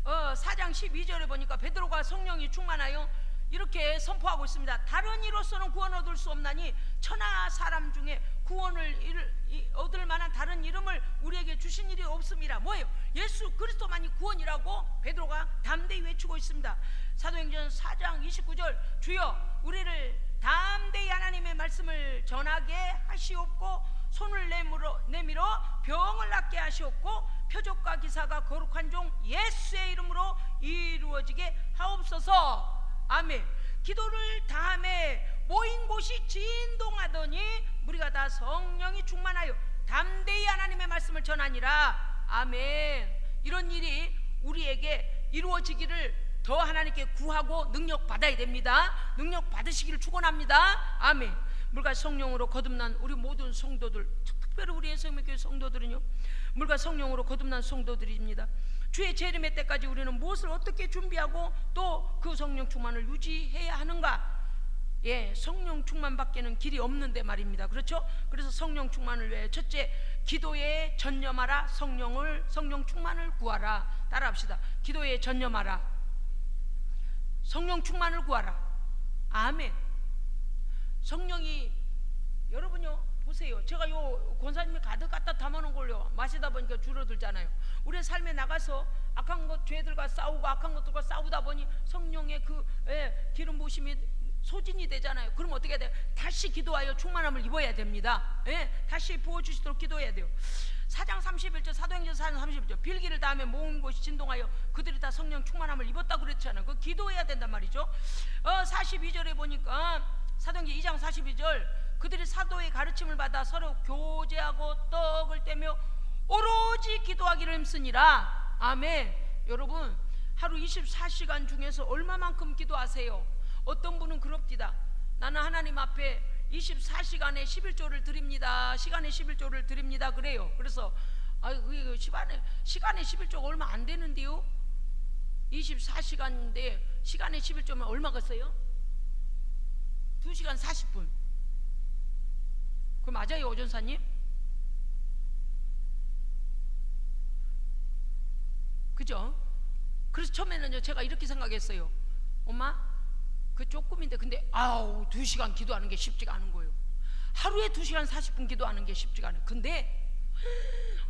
4장 12절에 보니까 베드로가 성령이 충만하여 이렇게 선포하고 있습니다. 다른 이로서는 구원 얻을 수 없나니 천하 사람 중에 구원을 얻을 만한 다른 이름을 우리에게 주신 일이 없습니다. 뭐예요? 예수 그리스도만이 구원이라고 베드로가 담대히 외치고 있습니다. 사도행전 4장 29절 주여 우리를 담대히 하나님의 말씀을 전하게 하시옵고 손을 내밀어 병을 낫게 하시옵고 표적과 기사가 거룩한 종 예수의 이름으로 이루어지게 하옵소서. 아멘. 기도를 다함에 모인 곳이 진동하더니 우리가 다 성령이 충만하여 담대히 하나님의 말씀을 전하니라. 아멘. 이런 일이 우리에게 이루어지기를 더 하나님께 구하고 능력 받아야 됩니다. 능력 받으시기를 축원합니다. 아멘. 물과 성령으로 거듭난 우리 모든 성도들, 특별히 우리 예수님의 성도들은요, 물과 성령으로 거듭난 성도들입니다. 주의 재림의 때까지 우리는 무엇을 어떻게 준비하고 또 그 성령 충만을 유지해야 하는가? 예, 성령 충만밖에는 길이 없는데 말입니다. 그렇죠? 그래서 성령 충만을 위해 첫째, 기도에 전념하라. 성령 충만을 구하라. 따라합시다. 기도에 전념하라. 성령 충만을 구하라. 아멘. 성령이 여러분요 보세요. 제가 요 권사님이 가득 갖다 담아놓은 걸요 마시다 보니까 줄어들잖아요. 우리의 삶에 나가서 악한 것 죄들과 싸우고 악한 것들과 싸우다 보니 성령의 그 기름 부으심이 소진이 되잖아요. 그럼 어떻게 해야 돼요? 다시 기도하여 충만함을 입어야 됩니다. 다시 부어주시도록 기도해야 돼요. 4장 31절 사도행전 4장 31절 빌기를 다음에 모은 곳이 진동하여 그들이 다 성령 충만함을 입었다고 그랬잖아요. 그 기도해야 된단 말이죠. 42절에 보니까 사도행전 2장 42절 그들이 사도의 가르침을 받아 서로 교제하고 떡을 떼며 오로지 기도하기를 힘쓰니라. 아멘. 여러분 하루 24시간 중에서 얼마만큼 기도하세요? 어떤 분은 그럽디다. 나는 하나님 앞에 24시간에 11조를 드립니다. 시간에 11조를 드립니다. 그래요. 그래서 시간에 11조가 얼마 안 되는데요. 24시간인데 시간에 11조면 얼마겠어요? 2시간 40분. 그 맞아요, 오전사님? 그죠? 그래서 처음에는요 제가 이렇게 생각했어요. 엄마 그 조금인데 근데 2시간 기도하는 게 쉽지가 않은 거예요. 하루에 2시간 40분 기도하는 게 쉽지가 않아요. 근데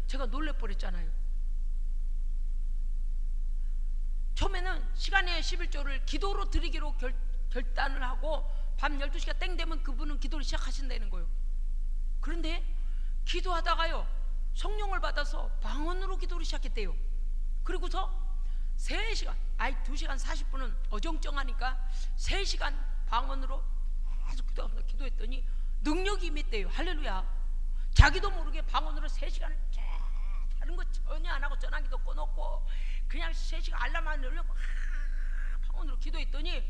제가 놀래버렸잖아요. 처음에는 시간에 11조를 기도로 드리기로 결단을 하고 밤 12시가 땡 되면 그분은 기도를 시작하신다는 거예요. 그런데 기도하다가요 성령을 받아서 방언으로 기도를 시작했대요. 그리고서 3시간 2시간 40분은 어정쩡하니까 3시간 방언으로 계속 기도했더니 능력이 임했대요. 할렐루야. 자기도 모르게 방언으로 3시간을 다른 거 전혀 안 하고 전화기도 꺼놓고 그냥 3시간 알람만 늘려고 방언으로 기도했더니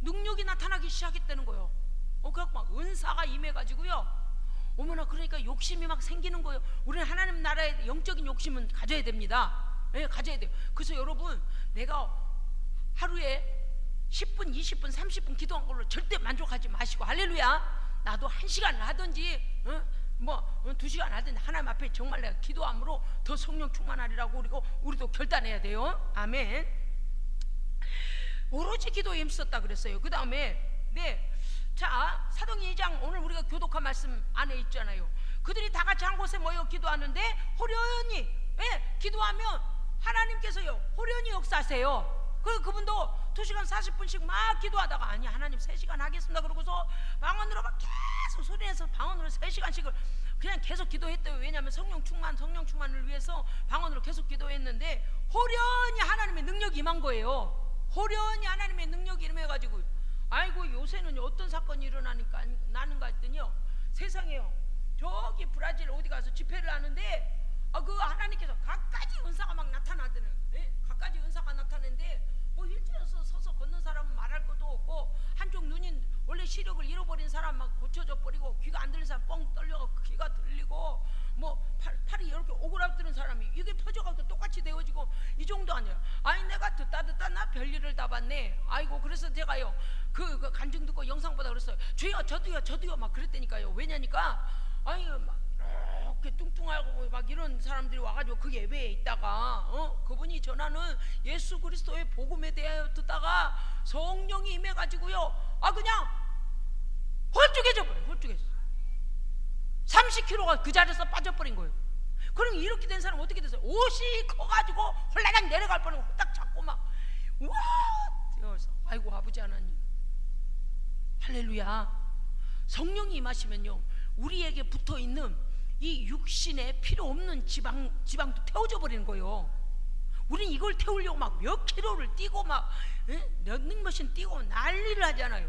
능력이 나타나기 시작했다는 거예요. 그래서 막 은사가 임해가지고요 어머나, 그러니까 욕심이 막 생기는 거예요. 우리는 하나님 나라의 영적인 욕심은 가져야 됩니다. 예, 가져야 돼요. 그래서 여러분, 내가 하루에 10분, 20분, 30분 기도한 걸로 절대 만족하지 마시고, 할렐루야. 나도 1시간 하든지 2시간 하든지 하나님 앞에 정말 내가 기도함으로 더 성령 충만하리라고 우리도 결단해야 돼요. 아멘. 오로지 기도에 힘썼다 그랬어요. 그 다음에 자, 사도행전 2장 오늘 우리가 교독한 말씀 안에 있잖아요. 그들이 다 같이 한 곳에 모여 기도하는데 호련히 기도하면 하나님께서요 호련히 역사하세요. 그분도 2시간 40분씩 막 기도하다가 아니 하나님 3시간 하겠습니다 그러고서 방언으로 막 계속 소리내서 방언으로 3시간씩을 그냥 계속 기도했대요. 왜냐하면 성령 충만을 위해서 방언으로 계속 기도했는데 호련히 하나님의 능력이 임한 거예요. 호련히 하나님의 능력이 임해가지고 아이고 요새는 어떤 사건이 일어나니까 나는가 했더니요, 세상에요 저기 브라질 어디 가서 집회를 하는데 그 하나님께서 갖가지 은사가 막 나타나더는, 갖가지 은사가 나타나는데 휠체어에서 서서 걷는 사람은 말할 것도 없고, 한쪽 눈이 원래 시력을 잃어버린 사람 막 고쳐져 버리고, 귀가 안 들리는 사람 뻥 떨려서 귀가 들리고, 팔이 이렇게 오그라드는 사람이 이게 터져가지고 똑같이 되어지고, 이 정도 아니에요. 아니 내가 듣다 나 별일을 다 봤네. 아이고 그래서 제가요 그 간증 듣고 영상 보다 그랬어요. 주여 저도요 막 그랬다니까요. 왜냐니까 아니 막 이렇게 뚱뚱하고 막 이런 사람들이 와가지고 그 예배에 있다가 그분이 전하는 예수 그리스도의 복음에 대하여 듣다가 성령이 임해가지고요 그냥 홀쭉해져 버려요. 홀쭉해져 30kg가 그 자리에서 빠져버린 거예요. 그럼 이렇게 된 사람 어떻게 됐어요? 옷이 커가지고 홀라당 내려갈 뻔하고 홀딱 잡고 막 와 뛰어서 아이고 아버지 하나님 할렐루야. 성령이 임하시면요 우리에게 붙어있는 이 육신에 필요 없는 지방도 태워져 버리는 거예요. 우린 이걸 태우려고 막 몇 킬로를 뛰고 막 런닝머신 뛰고 난리를 하잖아요.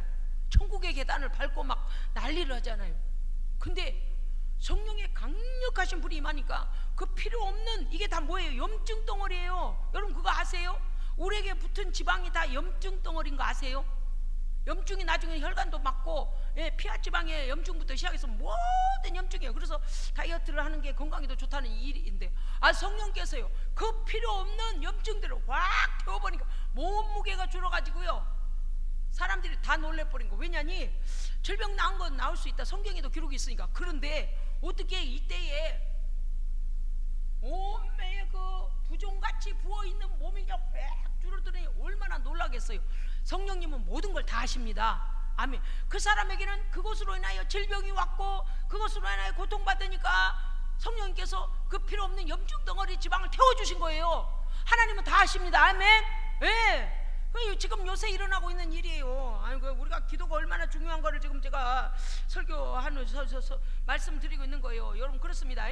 천국의 계단을 밟고 막 난리를 하잖아요. 근데 성령의 강력하신 불이 임하니까 그 필요 없는 이게 다 뭐예요? 염증 덩어리예요. 여러분 그거 아세요? 우리에게 붙은 지방이 다 염증 덩어리인 거 아세요? 염증이 나중에 혈관도 막고 피하지방에 염증부터 시작해서 모든 염증이에요. 그래서 다이어트를 하는 게 건강에도 좋다는 일인데 성령께서요 그 필요 없는 염증들을 확 태워버리니까 몸무게가 줄어가지고요 사람들이 다 놀래버린 거. 왜냐니 질병 나은 건 나올 수 있다. 성경에도 기록이 있으니까. 그런데 어떻게 이때에 몸매에 그 부종같이 부어있는 몸이 그냥 쫙 줄어드니 얼마나 놀라겠어요. 성령님은 모든 걸 다 하십니다. 아멘. 그 사람에게는 그것으로 인하여 질병이 왔고 그것으로 인하여 고통받으니까 성령님께서 그 필요 없는 염증 덩어리 지방을 태워주신 거예요. 하나님은 다 하십니다. 아멘. 지금 요새 일어나고 있는 일이에요. 우리가 기도가 얼마나 중요한 거를 지금 제가 설교하는 말씀드리고 있는 거예요. 여러분 그렇습니다.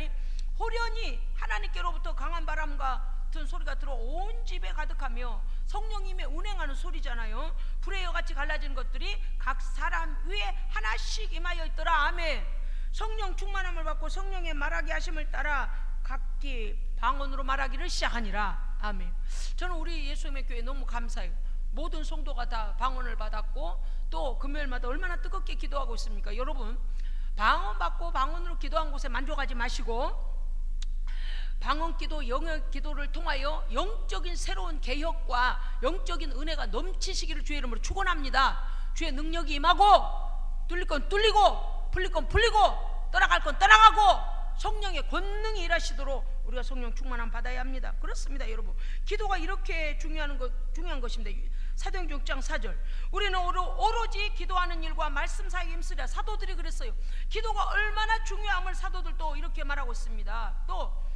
호련히 하나님께로부터 강한 바람과 같은 소리가 들어 온 집에 가득하며 성령님의 운행하는 소리잖아요. 불의 여같이 갈라지는 것들이 각 사람 위에 하나씩 임하여 있더라. 아멘. 성령 충만함을 받고 성령의 말하게 하심을 따라 각기 방언으로 말하기를 시작하니라. 아멘. 저는 우리 예수님의 교회 너무 감사해요. 모든 성도가 다 방언을 받았고 또 금요일마다 얼마나 뜨겁게 기도하고 있습니까? 여러분 방언 받고 방언으로 기도한 곳에 만족하지 마시고 방언 기도, 영역 기도를 통하여 영적인 새로운 개혁과 영적인 은혜가 넘치시기를 주의 이름으로 축원합니다. 주의 능력이 임하고 뚫릴 건 뚫리고 풀릴 건 풀리고 떠나갈 건 떠나가고 성령의 권능이 일하시도록 우리가 성령 충만함 받아야 합니다. 그렇습니다, 여러분. 기도가 이렇게 중요한 것입니다. 사도행전 6장 4절. 우리는 오로지 기도하는 일과 말씀 사이에 힘쓰랴. 사도들이 그랬어요. 기도가 얼마나 중요함을 사도들도 이렇게 말하고 있습니다. 또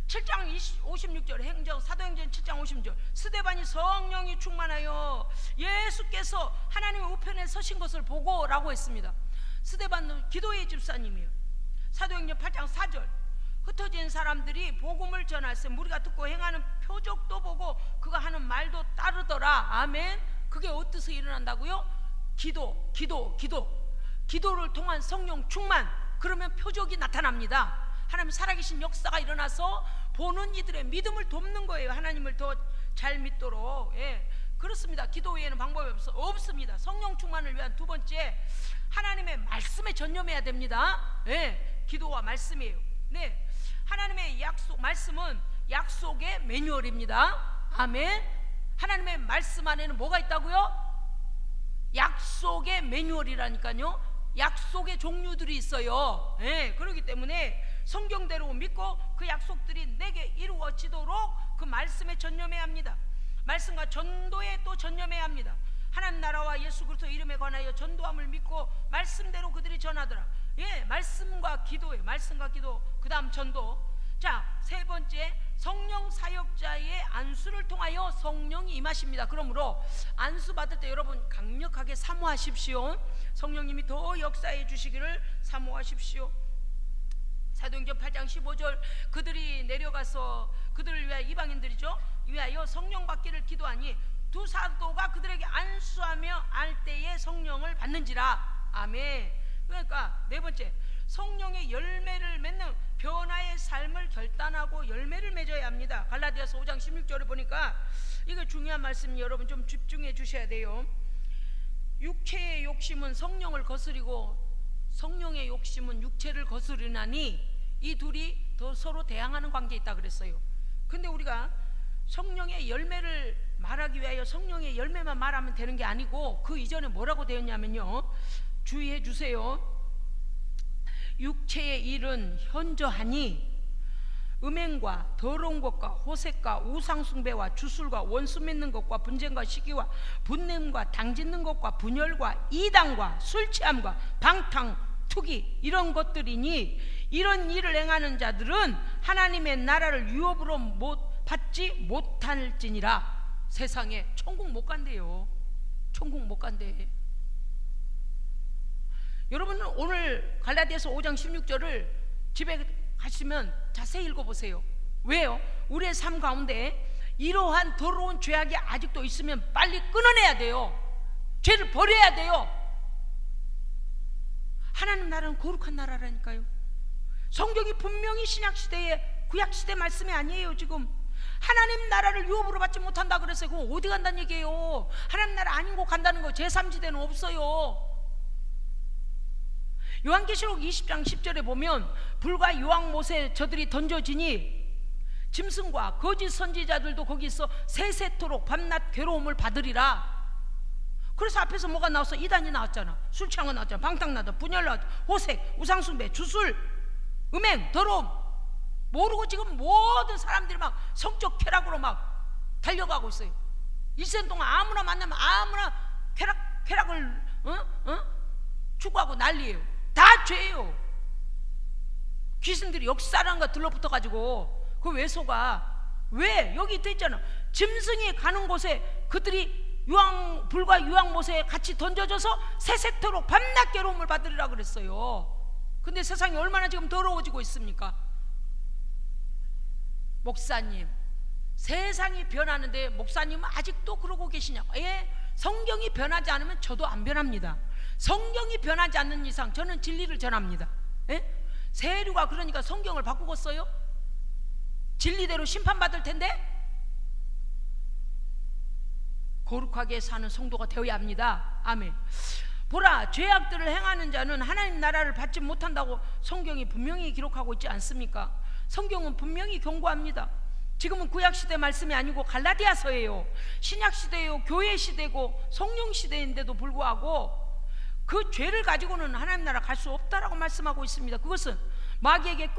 7장 56절 사도행전 7장 56절 스데반이 성령이 충만하여 예수께서 하나님의 우편에 서신 것을 보고 라고 했습니다. 스데반은 기도의 집사님이에요. 사도행전 8장 4절 흩어진 사람들이 복음을 전할 때 우리가 듣고 행하는 표적도 보고 그가 하는 말도 따르더라. 아멘. 그게 어디서 일어난다고요? 기도를 통한 성령 충만. 그러면 표적이 나타납니다. 하나님 살아계신 역사가 일어나서 보는 이들의 믿음을 돕는 거예요. 하나님을 더 잘 믿도록. 그렇습니다. 기도 외에는 방법이 없습니다. 성령 충만을 위한 두 번째, 하나님의 말씀에 전념해야 됩니다. 기도와 말씀이에요. 네, 하나님의 약속, 말씀은 약속의 매뉴얼입니다. 아멘. 하나님의 말씀 안에는 뭐가 있다고요? 약속의 매뉴얼이라니까요. 약속의 종류들이 있어요. 네, 그렇기 때문에 성경대로 믿고 그 약속들이 내게 이루어지도록 그 말씀에 전념해야 합니다. 말씀과 전도에 또 전념해야 합니다. 하나님 나라와 예수 그리스도 이름에 관하여 전도함을 믿고 말씀대로 그들이 전하더라. 예, 말씀과 기도예요. 말씀과 기도, 그 다음 전도. 자, 세 번째, 성령 사역자의 안수를 통하여 성령이 임하십니다. 그러므로 안수 받을 때 여러분 강력하게 사모하십시오. 성령님이 더 역사해 주시기를 사모하십시오. 사도행전 8장 15절, 그들이 내려가서 그들을 위하여, 이방인들이죠, 위하여 성령 받기를 기도하니 두 사도가 그들에게 안수하며 알 때에 성령을 받는지라. 아멘. 그러니까 네 번째, 성령의 열매를 맺는 변화의 삶을 결단하고 열매를 맺어야 합니다. 갈라디아서 5장 16절에 보니까 이거 중요한 말씀이 여러분 좀 집중해 주셔야 돼요. 육체의 욕심은 성령을 거스리고 성령의 욕심은 육체를 거스르나니 이 둘이 더 서로 대항하는 관계에 있다 그랬어요. 근데 우리가 성령의 열매를 말하기 위하여 성령의 열매만 말하면 되는 게 아니고 그 이전에 뭐라고 되었냐면요, 주의해 주세요. 육체의 일은 현저하니 음행과 더러운 것과 호색과 우상숭배와 주술과 원수 맺는 것과 분쟁과 시기와 분냄과 당짓는 것과 분열과 이단과 술취함과 방탕, 투기, 이런 것들이니 이런 일을 행하는 자들은 하나님의 나라를 유업으로 받지 못할지니라. 세상에 천국 못 간대요. 천국 못 간대. 여러분은 오늘 갈라디아서 5장 16절을 집에 가시면 자세히 읽어보세요. 왜요? 우리의 삶 가운데 이러한 더러운 죄악이 아직도 있으면 빨리 끊어내야 돼요. 죄를 버려야 돼요. 하나님 나라는 거룩한 나라라니까요. 성경이 분명히 신약시대에 구약시대 말씀이 아니에요. 지금 하나님 나라를 유업으로 받지 못한다 그랬어요. 그럼 어디 간다는 얘기예요? 하나님 나라 아닌 곳 간다는 거 제3지대는 없어요. 요한계시록 20장 10절에 보면 불과 유황못에 저들이 던져지니 짐승과 거짓 선지자들도 거기서 세세토록 밤낮 괴로움을 받으리라. 그래서 앞에서 뭐가 나왔어? 이단이 나왔잖아. 술 취한 거 나왔잖아. 방탕 나왔잖아. 분열 나왔잖아. 호색, 우상숭배, 주술, 음행, 더러움. 모르고 지금 모든 사람들이 막 성적 쾌락으로 막 달려가고 있어요. 일생 동안 아무나 만나면 아무나 쾌락을 추구하고 난리예요. 다 죄예요. 귀신들이 역사라는 거 들러붙어가지고 그 왜 속아? 왜? 여기 있잖아. 짐승이 가는 곳에 그들이 불과 유황못에 같이 던져져서 세세토록 밤낮 괴로움을 받으리라 그랬어요. 근데 세상이 얼마나 지금 더러워지고 있습니까? 목사님, 세상이 변하는데 목사님은 아직도 그러고 계시냐고. 예, 성경이 변하지 않으면 저도 안 변합니다. 성경이 변하지 않는 이상 저는 진리를 전합니다. 예? 세류가 그러니까 성경을 바꾸겠어요? 진리대로 심판받을 텐데 거룩하게 사는 성도가 되어야 합니다. 아멘. 보라, 죄악들을 행하는 자는 하나님 나라를 받지 못한다고 성경이 분명히 기록하고 있지 않습니까? 성경은 분명히 경고합니다. 지금은 구약시대 말씀이 아니고 갈라디아서예요. 신약시대예요. 교회시대고 성령시대인데도 불구하고 그 죄를 가지고는 하나님 나라 갈 수 없다라고 말씀하고 있습니다. 그것은 마귀에게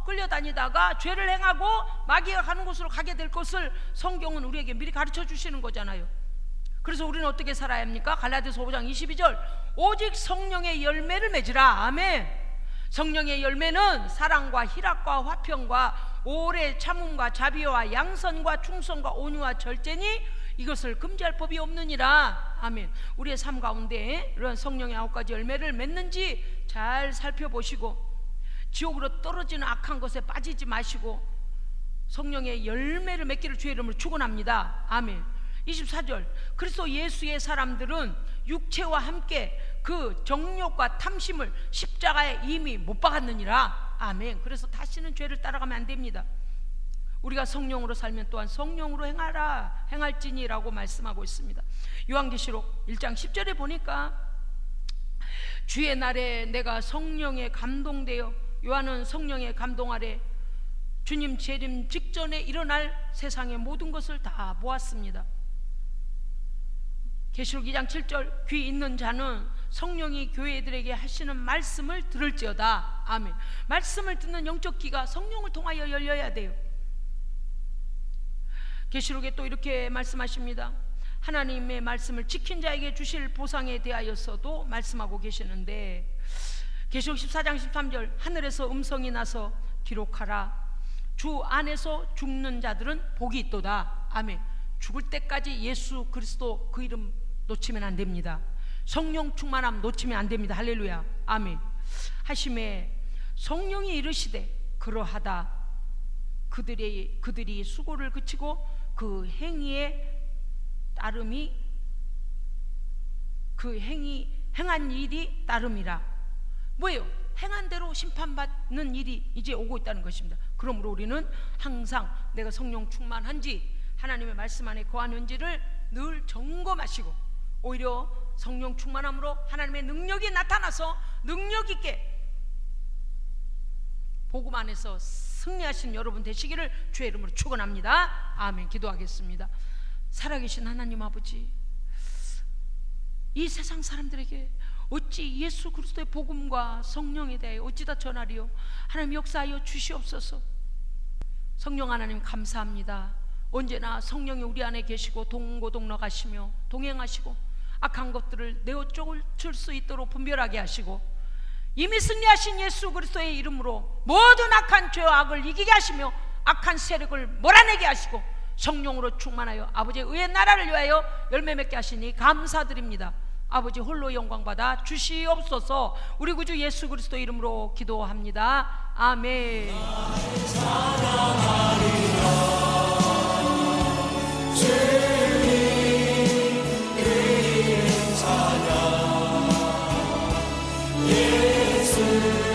끌려다니다가 죄를 행하고 마귀가 가는 곳으로 가게 될 것을 성경은 우리에게 미리 가르쳐 주시는 거잖아요. 그래서 우리는 어떻게 살아야 합니까? 갈라디아서 5장 22절, 오직 성령의 열매를 맺으라. 아멘. 성령의 열매는 사랑과 희락과 화평과 오래 참음과 자비와 양선과 충성과 온유와 절제니 이것을 금지할 법이 없느니라. 아멘. 우리의 삶 가운데 이런 성령의 9가지 열매를 맺는지 잘 살펴보시고 지옥으로 떨어지는 악한 것에 빠지지 마시고 성령의 열매를 맺기를 주의 이름으로 축원합니다. 아멘. 24절, 그리스도 예수의 사람들은 육체와 함께 그 정욕과 탐심을 십자가에 이미 못 박았느니라. 아멘. 그래서 다시는 죄를 따라가면 안 됩니다. 우리가 성령으로 살면 또한 성령으로 행할지니라고 말씀하고 있습니다. 요한계시록 1장 10절에 보니까 주의 날에 내가 성령에 감동되어, 요한은 성령에 감동 아래 주님 재림 직전에 일어날 세상의 모든 것을 다 보았습니다. 계시록 2장 7절 귀 있는 자는 성령이 교회들에게 하시는 말씀을 들을지어다. 아멘. 말씀을 듣는 영적 귀가 성령을 통하여 열려야 돼요. 계시록에 또 이렇게 말씀하십니다. 하나님의 말씀을 지킨 자에게 주실 보상에 대하여서도 말씀하고 계시는데, 계시록 14장 13절 하늘에서 음성이 나서 기록하라. 주 안에서 죽는 자들은 복이 있도다. 아멘. 죽을 때까지 예수 그리스도 그 이름 놓치면 안 됩니다. 성령 충만함 놓치면 안 됩니다. 할렐루야. 아멘. 하심에 성령이 이르시되 그러하다. 그들이 수고를 그치고 그 행위에 따름이, 그 행한 일이 따름이라. 뭐예요? 행한 대로 심판받는 일이 이제 오고 있다는 것입니다. 그러므로 우리는 항상 내가 성령 충만한지, 하나님의 말씀 안에 거하는지를 늘 점검하시고, 오히려 성령 충만함으로 하나님의 능력이 나타나서 능력 있게 복음 안에서 승리하신 여러분 되시기를 주의 이름으로 축원합니다. 아멘. 기도하겠습니다. 살아계신 하나님 아버지, 이 세상 사람들에게 어찌 예수 그리스도의 복음과 성령에 대해 어찌다 전하리요? 하나님 역사하여 주시옵소서. 성령 하나님 감사합니다. 언제나 성령이 우리 안에 계시고 동고동락하시며 동행하시고 악한 것들을 내어 쫓을 수 있도록 분별하게 하시고, 이미 승리하신 예수 그리스도의 이름으로 모든 악한 죄와 악을 이기게 하시며 악한 세력을 몰아내게 하시고 성령으로 충만하여 아버지의 의의 나라를 위하여 열매 맺게 하시니 감사드립니다. 아버지 홀로 영광 받아 주시옵소서. 우리 구주 예수 그리스도 이름으로 기도합니다. 아멘. 예수